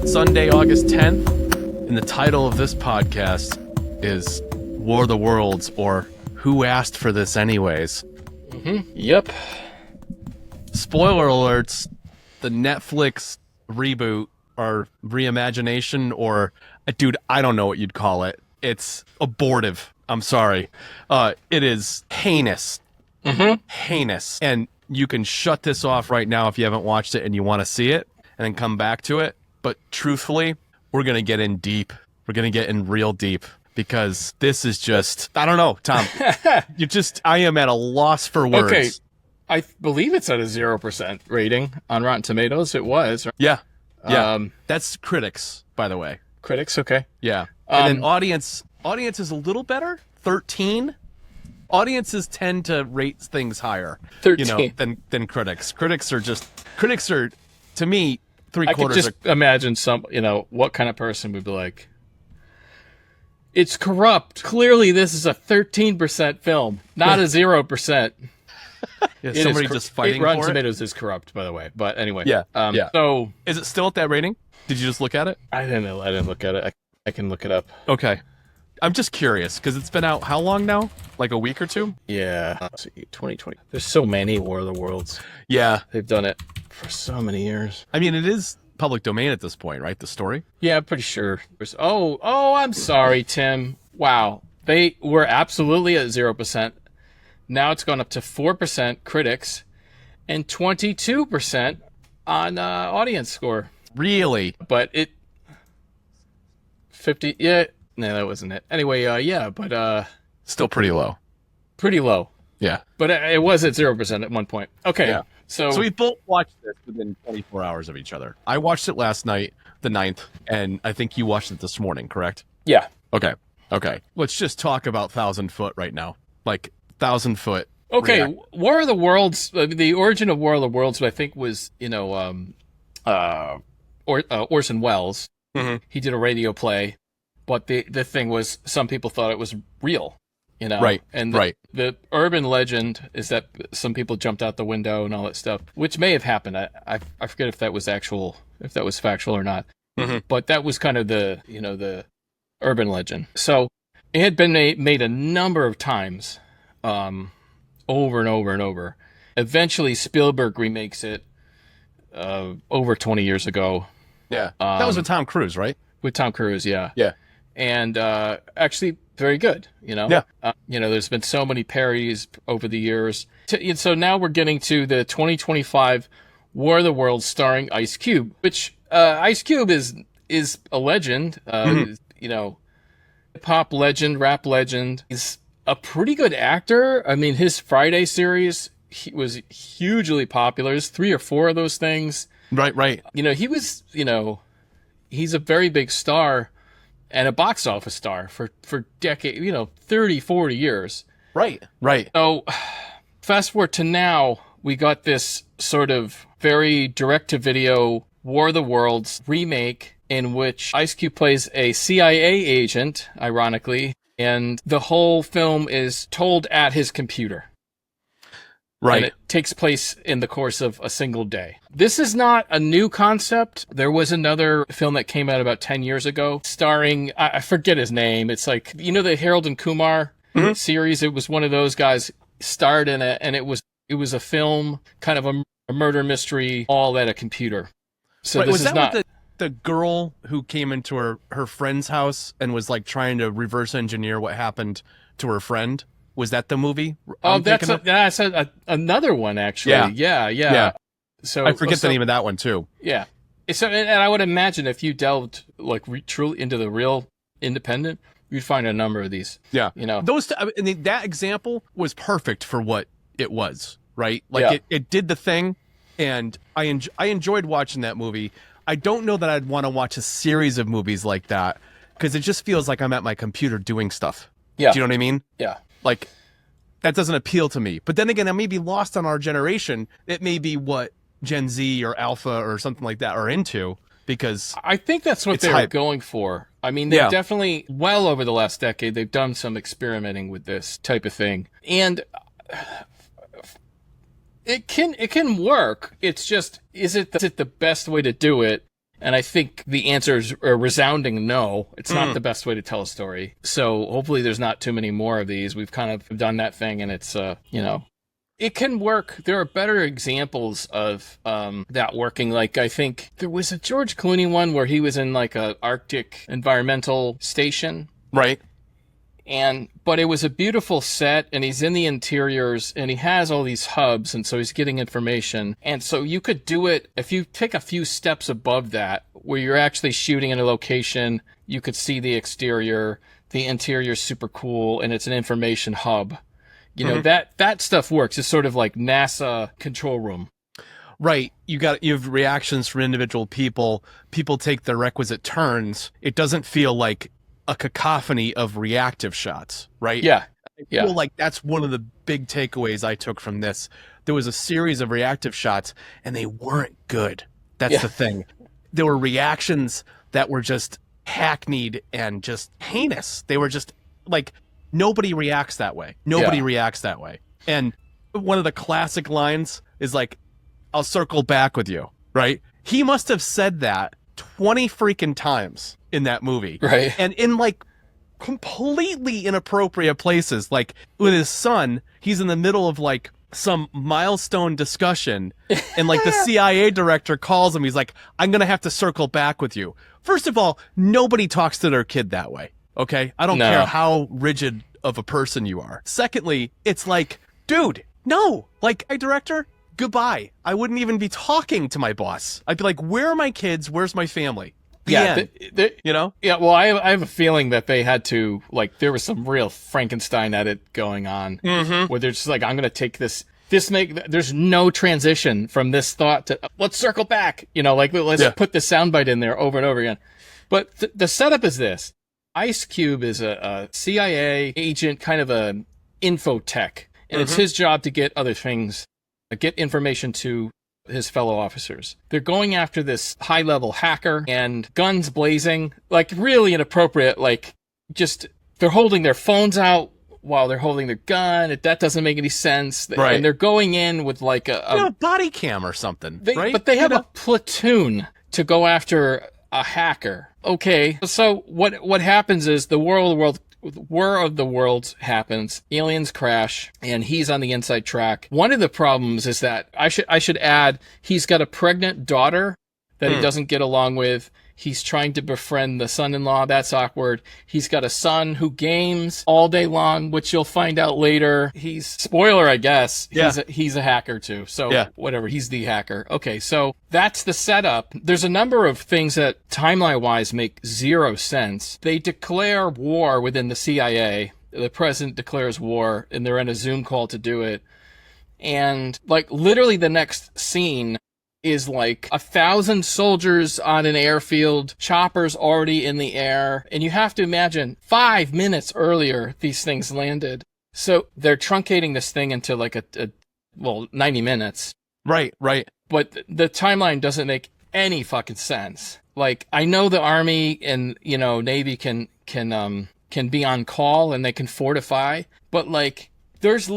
Sunday, August 10th, and the title of this podcast is War of the Worlds, or Who Asked for This Anyways? Yep. Spoiler alerts, the Netflix reboot or reimagination, or, dude, I don't know what you'd call it. It's abortive. I'm sorry. It is heinous. Heinous. And you can shut this off right now if you haven't watched it and you want to see it, and then come back to it. But truthfully, we're going to get in deep. We're going to get in real deep, because this is just, I don't know, Tom. I am at a loss for words. Okay. I believe it's at a 0% rating on Rotten Tomatoes. It was. Yeah. That's critics, by the way. Critics, okay. Yeah. And then audience is a little better, 13. Audiences tend to rate things higher, 13. Than critics. Critics are, to me, I could just imagine what kind of person would be like, it's corrupt. Clearly, this is a 13% film, not a 0%. Yeah, somebody just fighting for it. Rotten Tomatoes is corrupt, by the way. But anyway. Yeah. So, is it still at that rating? Did you just look at it? I didn't look at it. I can look it up. Okay. I'm just curious, because it's been out how long now? Like a week or two? Yeah. Let's see, 2020. There's so many War of the Worlds. Yeah. They've done it for so many years. I mean, it is public domain at this point, right? The story? Yeah, I'm pretty sure. I'm sorry, Tim. Wow. They were absolutely at 0%. Now it's gone up to 4% critics and 22% on audience score. Really? But 50, yeah. No, that wasn't it. Anyway, but still pretty low. Pretty low. Yeah. But it was at 0% at one point. Okay. Yeah. So we both watched this within 24 hours of each other. I watched it last night, the 9th, and I think you watched it this morning, correct? Yeah. Okay. Let's just talk about 1,000 Foot right now. Like 1,000 Foot. Okay. War of the Worlds, the origin of War of the Worlds, I think was, Orson Welles. Mm-hmm. He did a radio play. But the thing was, some people thought it was real, Right. And right. The urban legend is that some people jumped out the window and all that stuff, which may have happened. I forget if that was factual or not. Mm-hmm. But that was kind of the urban legend. So it had been made a number of times, over and over and over. Eventually, Spielberg remakes it over 20 years ago. Yeah. That was with Tom Cruise, right? With Tom Cruise, yeah. Yeah. And actually very good, Yeah. There's been so many parodies over the years. So now we're getting to the 2025 War of the Worlds starring Ice Cube, which Ice Cube is a legend, hip-hop legend, rap legend. He's a pretty good actor. I mean, his Friday series was hugely popular. There's 3 or 4 of those things. Right. He was, he's a very big star. And a box office star for decades, 30, 40 years. Right. So fast forward to now, we got this sort of very direct-to-video War of the Worlds remake in which Ice Cube plays a CIA agent, ironically, and the whole film is told at his computer. Right. And it takes place in the course of a single day. This is not a new concept. There was another film that came out about 10 years ago starring, I forget his name. It's like, the Harold and Kumar series. It was one of those guys starred in it, and it was a film, kind of a murder mystery, all at a computer. So this is not... with the girl who came into her friend's house and was like trying to reverse engineer what happened to her friend? Was that the movie? That's another one, actually. Yeah. So I forget the name of that one too. Yeah. So, and I would imagine if you delved truly into the real independent, you'd find a number of these. Yeah. That example was perfect for what it was, right? It did the thing, and I enjoyed watching that movie. I don't know that I'd want to watch a series of movies like that, because it just feels like I'm at my computer doing stuff. Yeah. Do you know what I mean? Yeah. That doesn't appeal to me. But then again, I may be lost on our generation. It may be what Gen Z or Alpha or something like that are into, because I think that's what they were going for. I mean, they definitely, well over the last decade, they've done some experimenting with this type of thing. And it can work. It's just, is it the best way to do it? And I think the answer is a resounding no. It's not the best way to tell a story. So hopefully there's not too many more of these. We've kind of done that thing, and it's, it can work. There are better examples of that working. Like, I think there was a George Clooney one where he was in like a Arctic environmental station. Right. But it was a beautiful set, and he's in the interiors, and he has all these hubs, and so he's getting information. And so you could do it if you take a few steps above that, where you're actually shooting in a location, you could see the exterior, the interior's super cool, and it's an information hub. You know, that stuff works. It's sort of like NASA control room. Right. You have reactions from individual people. People take their requisite turns. It doesn't feel like a cacophony of reactive shots, right? Yeah. I feel like that's one of the big takeaways I took from this. There was a series of reactive shots, and they weren't good. That's the thing. There were reactions that were just hackneyed and just heinous. They were just like, nobody reacts that way. Nobody reacts that way. And one of the classic lines is like, I'll circle back with you, right? He must have said that 20 freaking times in that movie. Right. And in like completely inappropriate places, like with his son, he's in the middle of like some milestone discussion, and like the CIA director calls him. He's like, I'm going to have to circle back with you. First of all, nobody talks to their kid that way. Okay. I don't care how rigid of a person you are. Secondly, it's like, dude, no, like, hey, director, goodbye. I wouldn't even be talking to my boss. I'd be like, where are my kids? Where's my family? You know? Yeah, well, I have a feeling that they had to, like, there was some real Frankenstein edit going on, where they're just like, I'm going to take there's no transition from this thought to, let's circle back, you know, like, let's put the soundbite in there over and over again. But the setup is this. Ice Cube is a CIA agent, kind of a infotech, and it's his job to get other things, get information to his fellow officers. They're going after this high-level hacker, and guns blazing, like really inappropriate, like just they're holding their phones out while they're holding their gun. That doesn't make any sense. Right. And they're going in with like a body cam or something, right? But they have a platoon to go after a hacker. Okay, so what happens is the War of the Worlds happens, aliens crash, and he's on the inside track. One of the problems is that, I should add, he's got a pregnant daughter that he doesn't get along with. He's trying to befriend the son-in-law. That's awkward. He's got a son who games all day long, which you'll find out later. Spoiler, I guess. He's a hacker too. So whatever, he's the hacker. Okay, so that's the setup. There's a number of things that timeline-wise make zero sense. They declare war within the CIA. The president declares war, and they're in a Zoom call to do it. And like literally the next scene is like 1,000 soldiers on an airfield, choppers already in the air. And you have to imagine 5 minutes earlier, these things landed. So they're truncating this thing into like 90 minutes. Right. But the timeline doesn't make any fucking sense. Like, I know the Army and, you know, Navy can be on call and they can fortify, but like, there's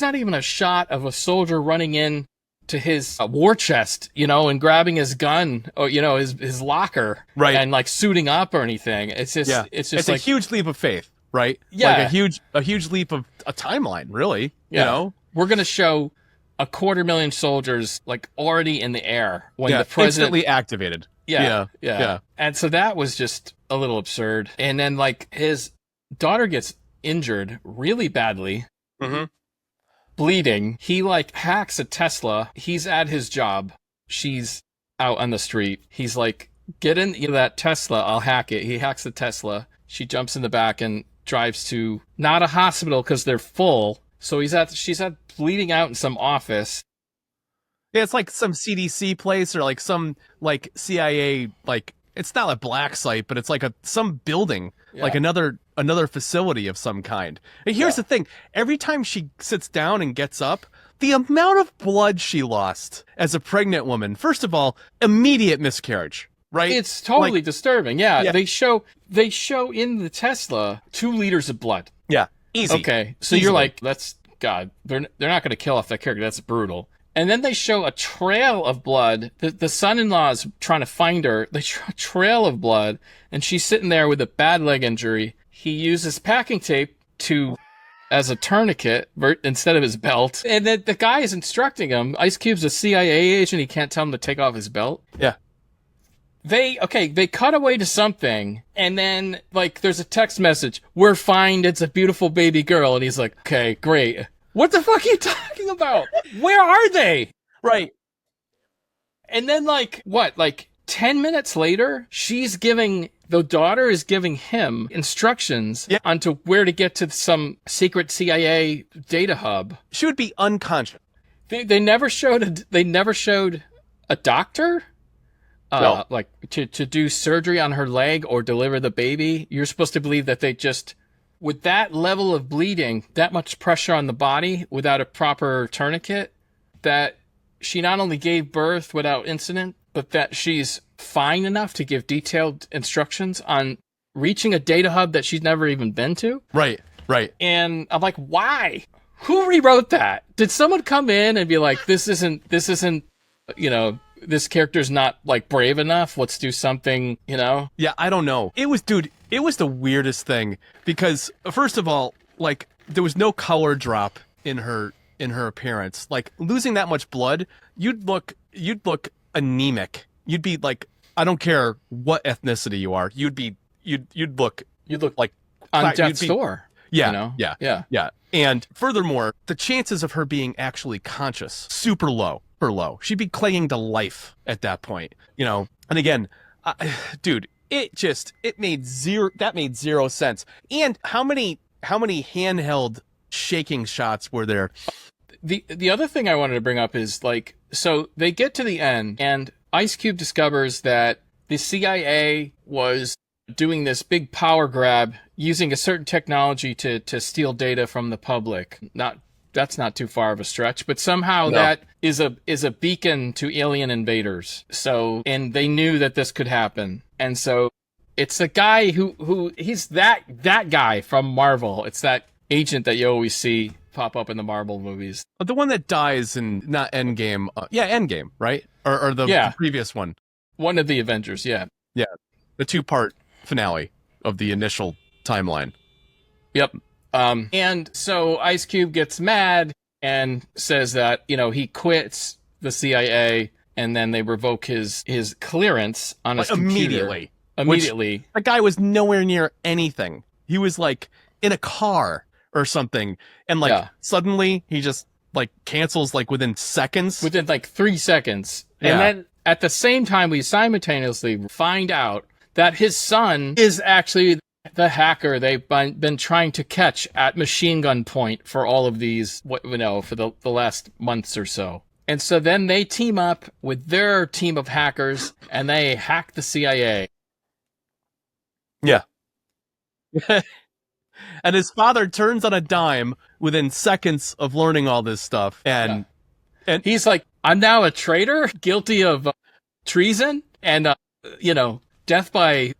not even a shot of a soldier running in to his war chest, you know, and grabbing his gun or, you know, his locker, right, and like suiting up or anything. It's just it's like a huge leap of faith, right? Yeah, like a huge leap of a timeline, really. Yeah. You know, we're gonna show 250,000 soldiers like already in the air when the president instantly activated. Yeah. And so that was just a little absurd. And then like his daughter gets injured really badly. Bleeding. He like hacks a Tesla. He's at his job. She's out on the street. He's like, get in that Tesla. I'll hack it. He hacks the Tesla. She jumps in the back and drives to not a hospital because they're full. So she's bleeding out in some office. Yeah, it's like some CDC place or like some like CIA, like it's not a black site, but it's like some building, like another facility of some kind. And here's the thing. Every time she sits down and gets up, the amount of blood she lost as a pregnant woman, first of all, immediate miscarriage, right? It's totally disturbing. Yeah. They show in the Tesla 2 liters of blood. Yeah. Easy. Okay. So Easily. You're like, that's God. They're not going to kill off that character. That's brutal. And then they show a trail of blood. The son-in-law's trying to find her. They show a trail of blood, and she's sitting there with a bad leg injury. He uses packing tape as a tourniquet instead of his belt. And then the guy is instructing him. Ice Cube's a CIA agent. He can't tell him to take off his belt. Yeah. They cut away to something, and then, like, there's a text message. We're fine. It's a beautiful baby girl. And he's like, okay, great. What the fuck are you talking about? Where are they? Right. And then, like, 10 minutes later, the daughter is giving him instructions onto where to get to some secret CIA data hub. She would be unconscious. They never showed a doctor, No. like to do surgery on her leg or deliver the baby. You're supposed to believe that they just, with that level of bleeding, that much pressure on the body without a proper tourniquet, that she not only gave birth without incident, but that she's fine enough to give detailed instructions on reaching a data hub that she's never even been to. Right. And I'm like, why? Who rewrote that? Did someone come in and be like, this isn't, this character's not, like, brave enough. Let's do something, Yeah, I don't know. It was the weirdest thing because, first of all, like, there was no color drop in her appearance. Like, losing that much blood, you'd look anemic. You'd be like, I don't care what ethnicity you are. You'd look like on death's door. Yeah, yeah. And furthermore, the chances of her being actually conscious, super low. She'd be clinging to life at that point, And again, dude, that made zero sense. And how many handheld shaking shots were there? The other thing I wanted to bring up is, like, so they get to the end and Ice Cube discovers that the CIA was doing this big power grab using a certain technology to steal data from the public. That's not too far of a stretch, but somehow that is a beacon to alien invaders. So, and they knew that this could happen. And so it's a guy who he's that guy from Marvel. It's that agent that you always see pop up in the Marvel movies. The one that dies in, not Endgame. Endgame, right? Or the previous one. One of the Avengers, yeah. Yeah. The 2-part finale of the initial timeline. Yep. And so Ice Cube gets mad and says that, he quits the CIA, and then they revoke his clearance on his computer. Immediately. The guy was nowhere near anything. He was, like, in a car or something, and, like, suddenly he just, like, cancels, like, within seconds. Within, like, 3 seconds. Yeah. And then at the same time, we simultaneously find out that his son is actually the hacker they've been trying to catch at machine gun point for all of these, for the last months or so. And so then they team up with their team of hackers and they hack the CIA. Yeah. And his father turns on a dime within seconds of learning all this stuff. And he's like, I'm now a traitor, guilty of treason and, death by,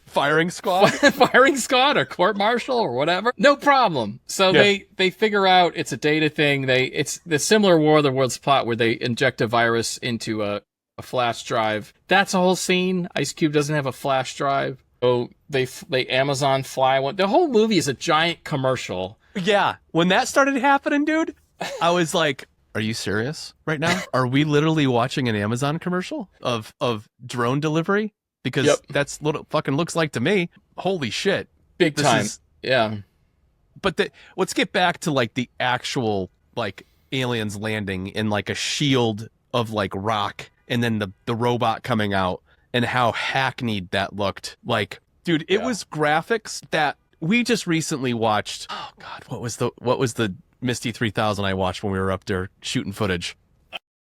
firing squad, or court martial or whatever. No problem. So they figure out it's a data thing. It's the similar War of the Worlds plot where they inject a virus into a flash drive. That's a whole scene. Ice Cube doesn't have a flash drive. So they Amazon fly one. The whole movie is a giant commercial. Yeah. When that started happening, dude, I was like, are you serious right now? Are we literally watching an Amazon commercial of drone delivery? Because that's what it fucking looks like to me. Holy shit. Big time. Yeah. But let's get back to, like, the actual, like, aliens landing in, like, a shield of, like, rock, and then the robot coming out, and how hackneyed that looked. Like, dude, it was graphics that we just recently watched. Oh God, what was the Misty 3000 I watched when we were up there shooting footage?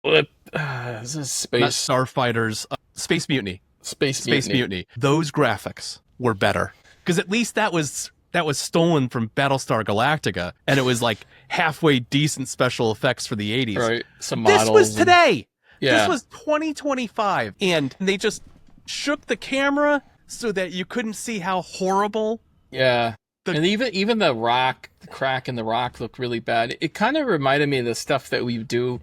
This is Space. Not Starfighters. Space Mutiny. Space Mutiny. Those graphics were better because at least that was stolen from Battlestar Galactica, and it was, like, halfway decent special effects for the 80s. Right. Some models. This was today. Yeah. This was 2025, and they just shook the camera so that you couldn't see how horrible. Yeah. And even the rock, the crack in the rock looked really bad. It kind of reminded me of the stuff that we do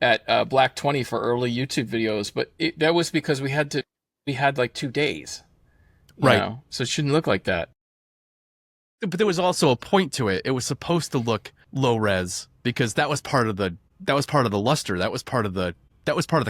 at Black 20 for early YouTube videos, but that was because we had like 2 days, Right. so it shouldn't look like that. But there was also a point to it. It was supposed to look low res because that was part of the luster. That was part of the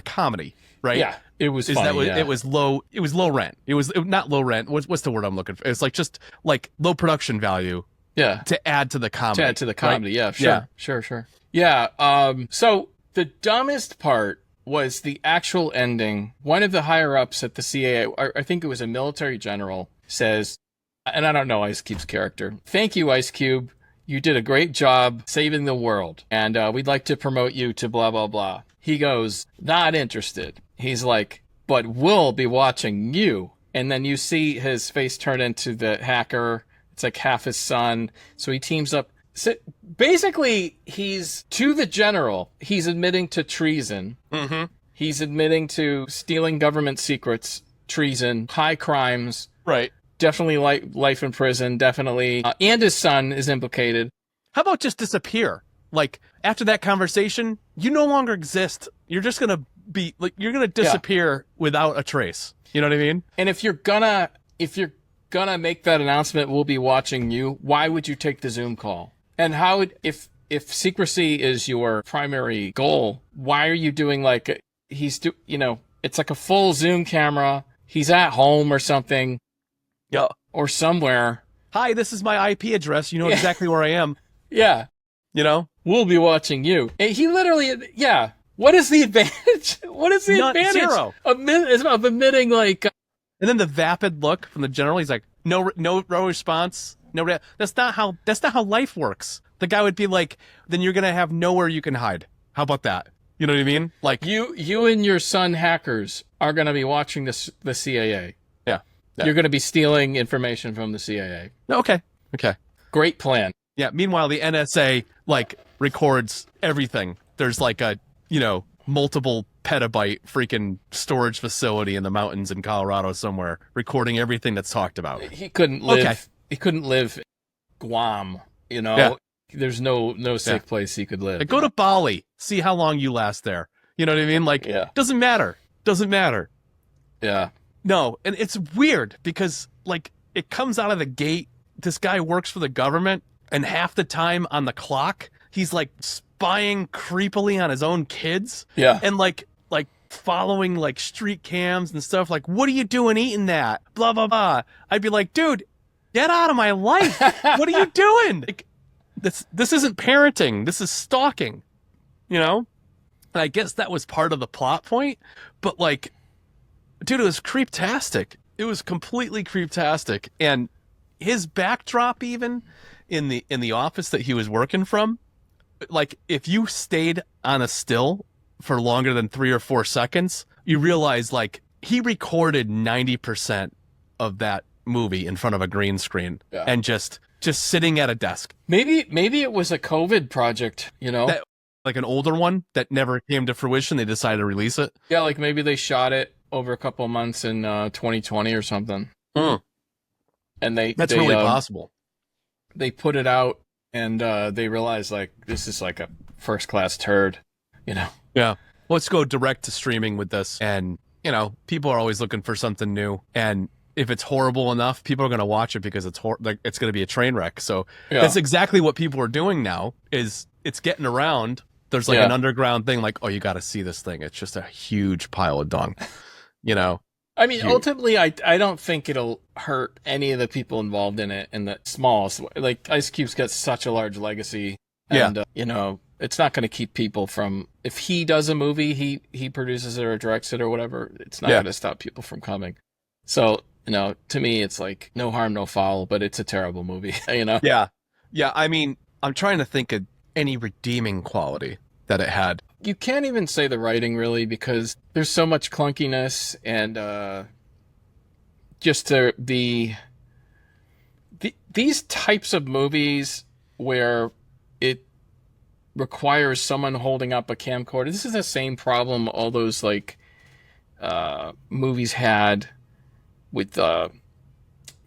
comedy, right? Yeah, it was funny. It was low rent. It was not low rent. What's the word I'm looking for? It's like just like low production value. Yeah. To add to the comedy. Right? Yeah, sure. Yeah. Sure. Yeah. So the dumbest part was the actual ending. One of the higher ups at the CAA, I think it was a military general, says, and I don't know Ice Cube's character, "Thank you, Ice Cube. You did a great job saving the world, and we'd like to promote you to blah, blah, blah." He goes, "Not interested." He's like, "But we'll be watching you." And then you see his face turn into the hacker. It's like half his son. So he teams up. So basically, he's to the general. He's admitting to treason. Mm-hmm. He's admitting to stealing government secrets, treason, high crimes. Right. Definitely life in prison. Definitely. And his son is implicated. How about just disappear? Like after that conversation, you no longer exist. You're just gonna be like you're gonna disappear without a trace. You know what I mean? And if you're gonna make that announcement, we'll be watching you, why would you take the Zoom call? And how would, if secrecy is your primary goal, why are you doing like, it's like a full Zoom camera. He's at home or something. Yeah. Or somewhere. Hi, this is my IP address. You know exactly where I am. Yeah. You know? We'll be watching you. And he literally, yeah. What is the advantage? What is the advantage? Zero. Of admitting like... And then the vapid look from the general. He's like, no response. That's not how life works. The guy would be like, then you're gonna have nowhere you can hide. How about that? You know what I mean? Like you and your son hackers are gonna be watching the CAA. Yeah. You're gonna be stealing information from the CAA. Okay. Great plan. Yeah. Meanwhile, the NSA like records everything. There's like a multiple petabyte freaking storage facility in the mountains in Colorado somewhere, recording everything that's talked about. He couldn't live. Okay. He couldn't live in Guam. Yeah. There's no safe place he could live. Like, go to Bali, see how long you last there. You know what I mean? Like, doesn't matter. Yeah. No, and it's weird because like it comes out of the gate. This guy works for the government, and half the time on the clock, he's like spying creepily on his own kids. Yeah. And like following like street cams and stuff. Like, what are you doing eating that? Blah, blah, blah. I'd be like, dude, get out of my life. What are you doing? Like, this isn't parenting. This is stalking, And I guess that was part of the plot point. But like, dude, it was creeptastic. It was completely creeptastic. And his backdrop even in the office that he was working from, like if you stayed on a still for longer than 3 or 4 seconds, you realize like he recorded 90% of that movie in front of a green screen and just sitting at a desk. Maybe it was a COVID project, like an older one that never came to fruition. They decided to release it. Yeah, like maybe they shot it over a couple of months in 2020 or something. And that's really possible. They put it out and they realized like this is like a first class turd, Yeah. Let's go direct to streaming with this. And, people are always looking for something new. And if it's horrible enough, people are going to watch it because it's it's going to be a train wreck. So that's exactly what people are doing now is it's getting around. There's like an underground thing like, oh, you got to see this thing. It's just a huge pile of dung, I mean, ultimately, I don't think it'll hurt any of the people involved in it in the smallest way. Like Ice Cube's got such a large legacy. And, it's not going to keep people from, if he does a movie, he produces it or directs it or whatever, it's not going to stop people from coming. So, to me, it's like no harm, no foul, but it's a terrible movie, Yeah. Yeah. I mean, I'm trying to think of any redeeming quality that it had. You can't even say the writing really because there's so much clunkiness and just these types of movies where it requires someone holding up a camcorder. This is the same problem all those like movies had with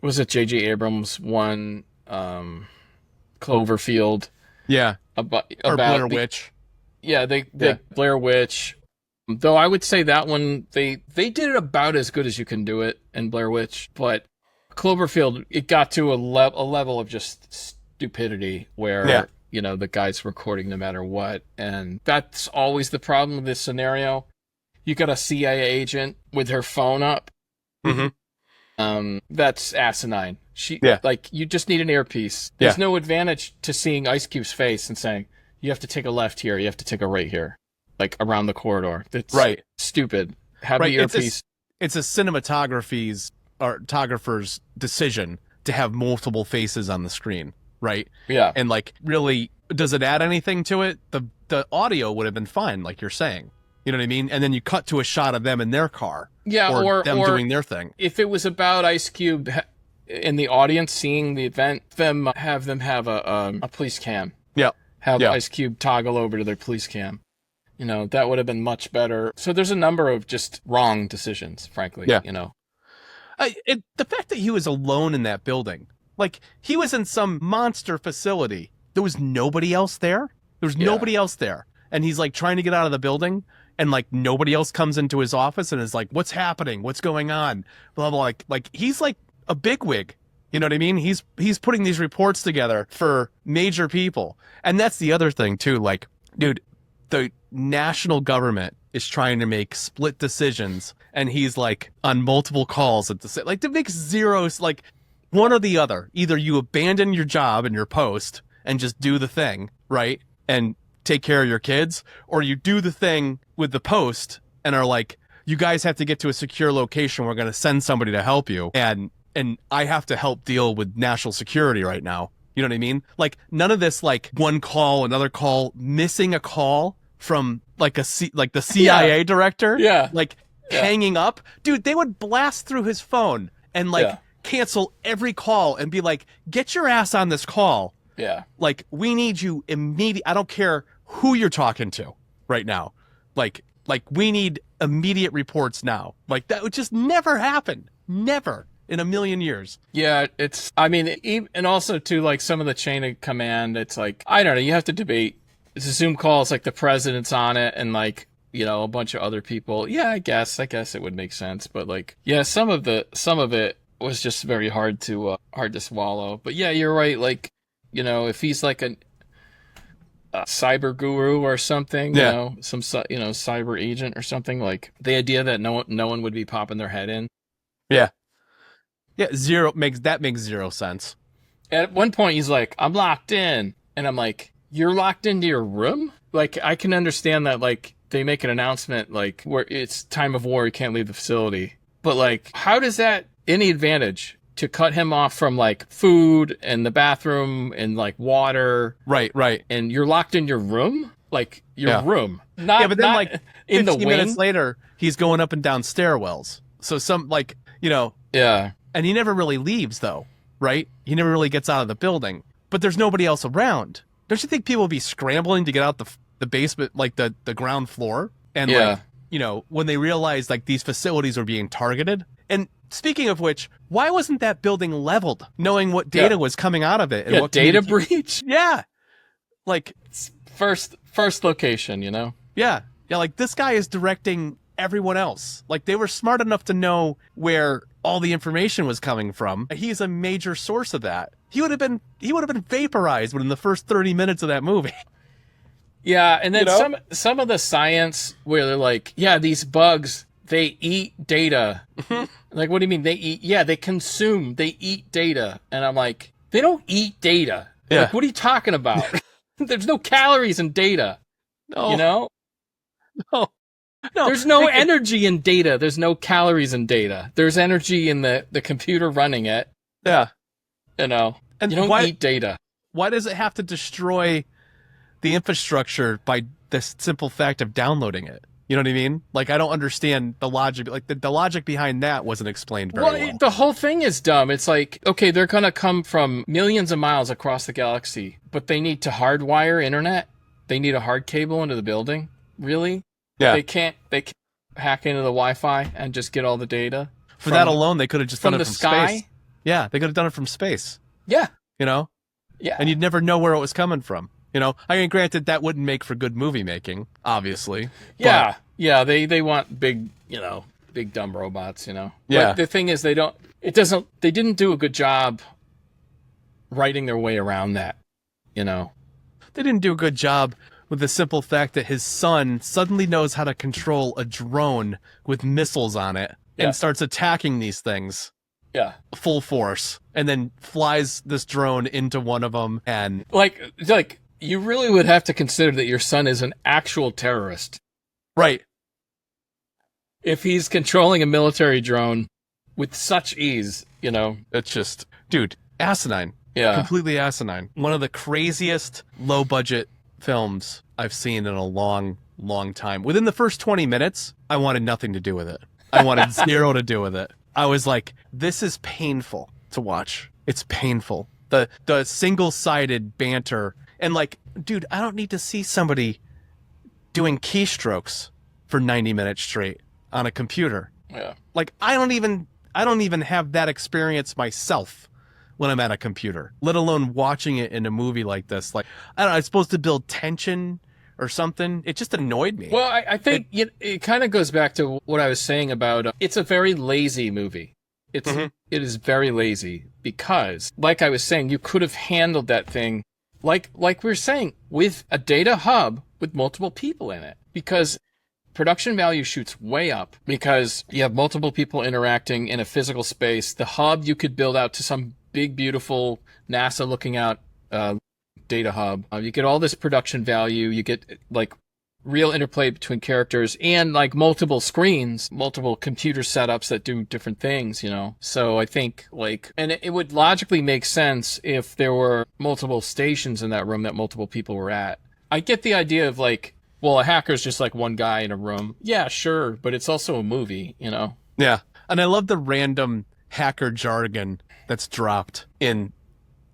was it J.J. Abrams one Cloverfield? Yeah. About Blair Witch. Yeah, they Blair Witch. Though I would say that one they did it about as good as you can do it in Blair Witch, but Cloverfield, it got to a level of just stupidity where the guy's recording no matter what, and that's always the problem with this scenario. You got a CIA agent with her phone up. That's asinine. You just need an earpiece. There's no advantage to seeing Ice Cube's face and saying, you have to take a left here, you have to take a right here, like around the corridor. That's stupid. Have the earpiece. It's a cinematographer's decision to have multiple faces on the screen, right? Yeah. And like, really, does it add anything to it? The audio would have been fine, like you're saying. You know what I mean? And then you cut to a shot of them in their car. Yeah, or them doing their thing. If it was about Ice Cube in the audience seeing the event, have them have a police cam. Yeah. Have Ice Cube toggle over to their police cam. That would have been much better. So there's a number of just wrong decisions, frankly. Yeah. The fact that he was alone in that building, like he was in some monster facility. There was nobody else there. Nobody else there. And he's like trying to get out of the building. And like nobody else comes into his office and is like, what's happening? What's going on? Blah, blah. Like he's like a bigwig. You know what I mean? He's putting these reports together for major people. And that's the other thing too. Like, dude, the national government is trying to make split decisions. And he's like on multiple calls at the like, it makes zeros, like one or the other. Either you abandon your job and your post and just do the thing, right? And take care of your kids, or you do the thing with the post and are like, you guys have to get to a secure location. We're going to send somebody to help you. And I have to help deal with national security right now. You know what I mean? Like none of this, like one call, another call, missing a call from like the CIA director. Yeah. Like hanging up. Dude, they would blast through his phone and like cancel every call and be like, get your ass on this call. Yeah. Like, we need you immediate. I don't care who you're talking to right now. Like we need immediate reports now. Like that would just never happen. Never in a million years. Yeah. And also too, like some of the chain of command, it's like, I don't know, you have to debate. It's a Zoom call. It's like the president's on it and like, a bunch of other people. Yeah, I guess it would make sense. But like, yeah, some of it was just very hard to swallow. But yeah, you're right. Like, if he's like a cyber guru or something, some cyber agent or something, like the idea that no one would be popping their head in. Yeah. Makes zero sense. At one point, he's like, "I'm locked in," and I'm like, "You're locked into your room?" Like, I can understand that. Like, they make an announcement like where it's time of war, you can't leave the facility. But like, how does that any advantage? To cut him off from like food and the bathroom and like water. Right. And you're locked in your room? Like your room. But then like in the 15 minutes later, he's going up and down stairwells. So Yeah. And he never really leaves though, right? He never really gets out of the building. But there's nobody else around. Don't you think people would be scrambling to get out the basement, like the ground floor? And when they realized like these facilities were being targeted. And speaking of which, why wasn't that building leveled, knowing what data was coming out of it? And what data breach? Yeah. Like, first location, Yeah. Yeah, like this guy is directing everyone else. Like they were smart enough to know where all the information was coming from. He's a major source of that. He would have been vaporized within the first 30 minutes of that movie. Yeah, and then some of the science where they're like, these bugs, they eat data. Like, what do you mean they eat? Yeah, they eat data. And I'm like, they don't eat data. Yeah. Like, what are you talking about? There's no calories in data. No. No. There's no energy in data. There's no calories in data. There's energy in the computer running it. Yeah. And you don't eat data. Why does it have to destroy the infrastructure by the simple fact of downloading it? You know what I mean? Like, I don't understand the logic. Like, the logic behind that wasn't explained very well. The whole thing is dumb. It's like, okay, they're going to come from millions of miles across the galaxy, but they need to hardwire internet. They need a hard cable into the building. Really? Yeah. They can't hack into the Wi-Fi and just get all the data? For that alone, they could have just done it from sky? Space. Yeah, they could have done it from space. Yeah. Yeah. Yeah. And you'd never know where it was coming from. You know, I mean, granted, that wouldn't make for good movie making, obviously. Yeah, yeah, they want big, big dumb robots, Yeah. But the thing is, they didn't do a good job writing their way around that, They didn't do a good job with the simple fact that his son suddenly knows how to control a drone with missiles on it and starts attacking these things. Yeah. Full force, and then flies this drone into one of them, and like you really would have to consider that your son is an actual terrorist. Right. If he's controlling a military drone with such ease, It's just, dude, asinine. Yeah. Completely asinine. One of the craziest low budget films I've seen in a long, long time. Within the first 20 minutes, I wanted nothing to do with it. I wanted zero to do with it. I was like, this is painful to watch. It's painful. The single-sided banter. And like, dude, I don't need to see somebody doing keystrokes for 90 minutes straight on a computer. Yeah. Like, I don't even have that experience myself when I'm at a computer, let alone watching it in a movie like this. Like, I don't know, it's supposed to build tension or something. It just annoyed me. Well, I think it kind of goes back to what I was saying about it's a very lazy movie. It is very lazy because, like I was saying, you could have handled that thing like we were saying, with a data hub with multiple people in it, because production value shoots way up because you have multiple people interacting in a physical space. The hub you could build out to some big, beautiful NASA looking out data hub. You get all this production value. You get like real interplay between characters and like multiple screens, multiple computer setups that do different things, So I think and it would logically make sense if there were multiple stations in that room that multiple people were at. I get the idea of well, a hacker's just like one guy in a room. Yeah, sure. But it's also a movie, Yeah. And I love the random hacker jargon that's dropped in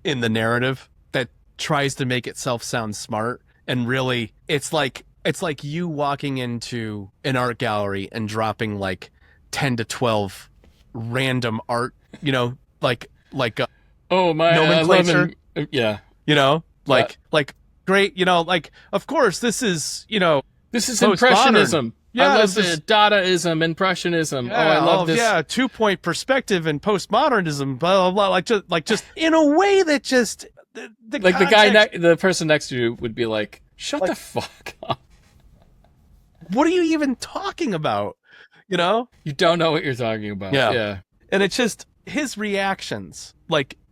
the narrative that tries to make itself sound smart. And really, it's like you walking into an art gallery and dropping 10 to 12 random art, oh my nomenclature. 11, yeah. Great, of course, this is, this is impressionism. Yeah, I love this Dadaism, impressionism. Yeah, I love this. Yeah, 2-point perspective and postmodernism, blah blah blah. Just in a way that just the context, the person next to you would be like, "Shut the fuck up." What are you even talking about? You don't know what you're talking about. Yeah. And it's just his reactions.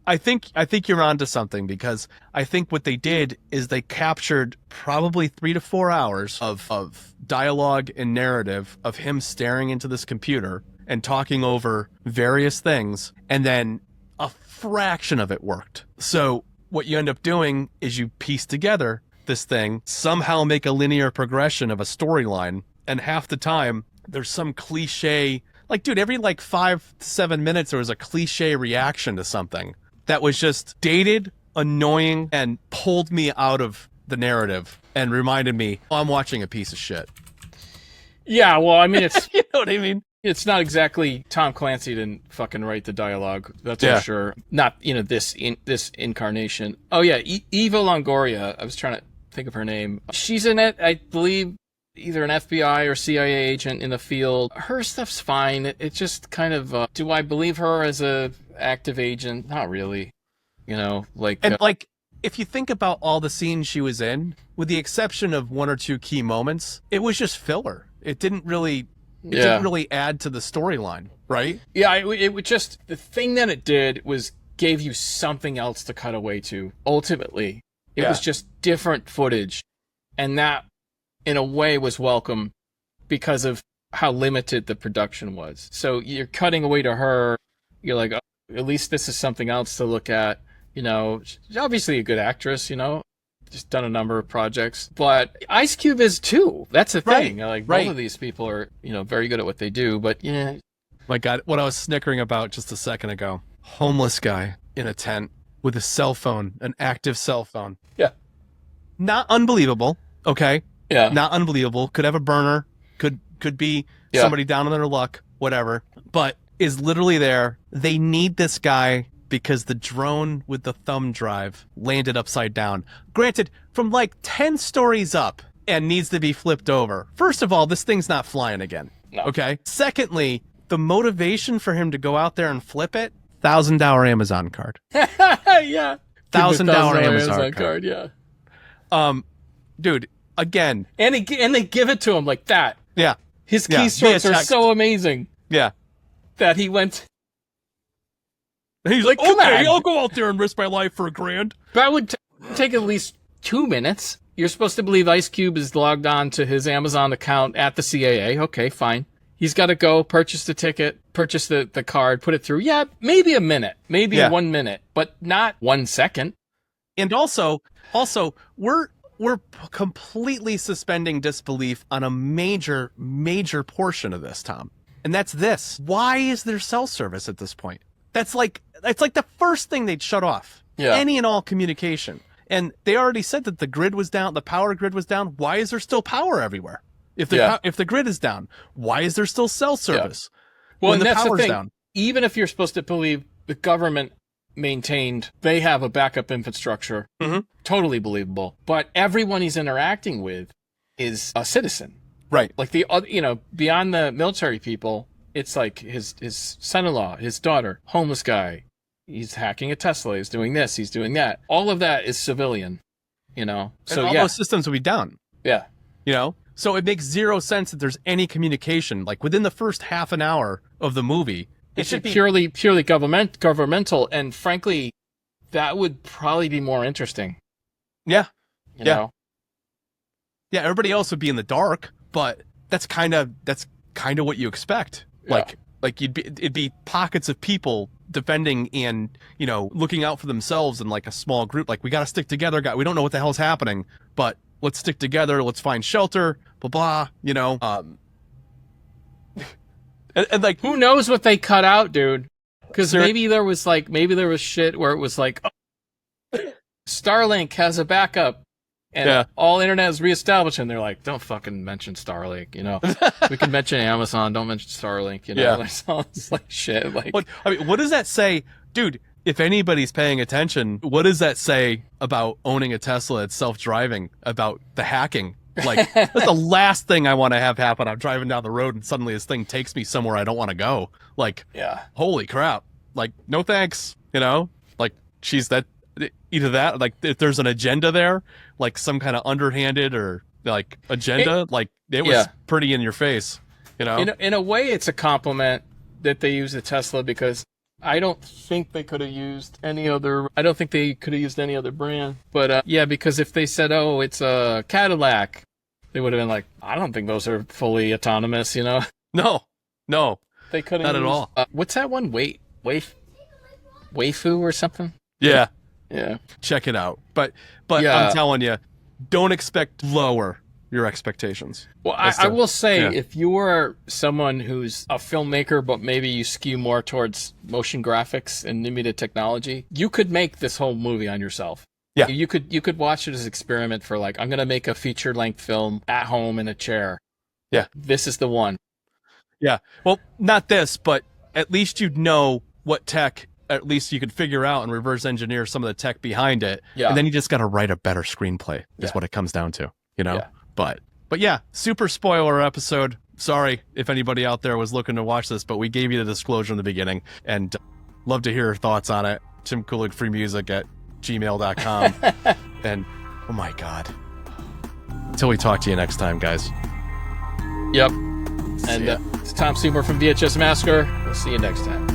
I think you're onto something, because I think what they did is they captured probably 3 to 4 hours of dialogue and narrative of him staring into this computer and talking over various things, and then a fraction of it worked. So what you end up doing is you piece together this thing, somehow make a linear progression of a storyline, and half the time there's some cliche, dude, every 5 to 7 minutes there was a cliche reaction to something that was just dated, annoying, and pulled me out of the narrative and reminded me, I'm watching a piece of shit. Yeah, well, I mean, it's you know what I mean? It's not exactly Tom Clancy didn't fucking write the dialogue. That's for sure. Not this incarnation. Oh yeah, Eva Longoria. I was trying to think of her name. She's in it, I believe, either an FBI or CIA agent in the field. Her stuff's fine. It just kind of do I believe her as a active agent? Not really. If you think about all the scenes she was in, with the exception of 1 or 2 key moments, it was just filler. It didn't really add to the storyline, right? Yeah, it would just, the thing that it did was gave you something else to cut away to. Ultimately, it was just different footage, and that, in a way, was welcome because of how limited the production was. So you're cutting away to her. You're like, oh, at least this is something else to look at. She's obviously a good actress, just done a number of projects. But Ice Cube is too. That's the thing. Both of these people are, very good at what they do. But, yeah. My God, what I was snickering about just a second ago. Homeless guy in a tent with a cell phone, an active cell phone. Yeah. Not unbelievable, okay? Yeah. Not unbelievable. Could have a burner. Could be somebody down on their luck, whatever. But is literally there. They need this guy because the drone with the thumb drive landed upside down. Granted, from like 10 stories up and needs to be flipped over. First of all, this thing's not flying again. No. Okay? Secondly, the motivation for him to go out there and flip it, $1,000 Amazon card. Yeah. $1,000 Amazon card. Yeah. Dude, again. And they give it to him like that. Yeah. His keystrokes are so amazing. Yeah. That he went. He's like, okay, I'll go out there and risk my life for $1,000. That would take at least 2 minutes. You're supposed to believe Ice Cube is logged on to his Amazon account at the CAA. Okay, fine. He's got to go purchase the ticket, purchase the card, put it through. Yeah, maybe a minute, maybe 1 minute, but not 1 second. And also, we're completely suspending disbelief on a major portion of this, Tom. And that's this. Why is there cell service at this point? That's like the first thing they'd shut off. Yeah. Any and all communication. And they already said that the grid was down, the power grid was down. Why is there still power everywhere? If the grid is down, why is there still cell service? Well, when and the that's the power's thing. down? Even if you're supposed to believe the government maintained, they have a backup infrastructure, totally believable. But everyone he's interacting with is a citizen. Right. Like beyond the military people, it's like his son-in-law, his daughter, homeless guy. He's hacking a Tesla. He's doing this. He's doing that. All of that is civilian, So and all those systems will be down. Yeah. So it makes zero sense that there's any communication. Like within the first half an hour of the movie, it should be purely governmental. And frankly, that would probably be more interesting. Yeah. You know? Yeah. Everybody else would be in the dark, but that's kind of what you expect. Yeah. Like it'd be pockets of people defending and, looking out for themselves in like a small group. Like we got to stick together. We don't know what the hell's happening, but let's stick together. Let's find shelter, blah, blah, and like, who knows what they cut out, dude? Because maybe there was shit where it was like, Starlink has a backup and all internet is reestablished, and they're like, don't fucking mention Starlink, we can mention Amazon, don't mention Starlink, It's like shit. Like, what does that say, dude? If anybody's paying attention, what does that say about owning a Tesla that's self-driving, about the hacking? Like, that's the last thing I want to have happen. I'm driving down the road and suddenly this thing takes me somewhere I don't want to go. Like, holy crap. Like, no thanks, Like, either that, like, if there's an agenda there, like some kind of underhanded or, like, agenda, it was pretty in your face, In a way, it's a compliment that they use the Tesla, because I don't think they could have used any other brand. But because if they said, oh, it's a Cadillac, they would have been like, I don't think those are fully autonomous, No. They couldn't. Not at all. What's that one? Waifu or something? Yeah. Yeah. Check it out. But I'm telling you, don't expect lower your expectations. Well, I will say, if you are someone who's a filmmaker, but maybe you skew more towards motion graphics and limited technology, you could make this whole movie on yourself. Yeah. You could watch it as an experiment for like, I'm going to make a feature-length film at home in a chair. Yeah. This is the one. Yeah. Well, not this, but at least you'd know what tech, at least you could figure out and reverse engineer some of the tech behind it. Yeah. And then you just got to write a better screenplay is what it comes down to, Yeah. But yeah, super spoiler episode. Sorry if anybody out there was looking to watch this, but we gave you the disclosure in the beginning, and love to hear your thoughts on it. Tim Kulig, freemusic@gmail.com. And oh my God. Until we talk to you next time, guys. Yep. And it's Tom Seymour from VHS Massacre. We'll see you next time.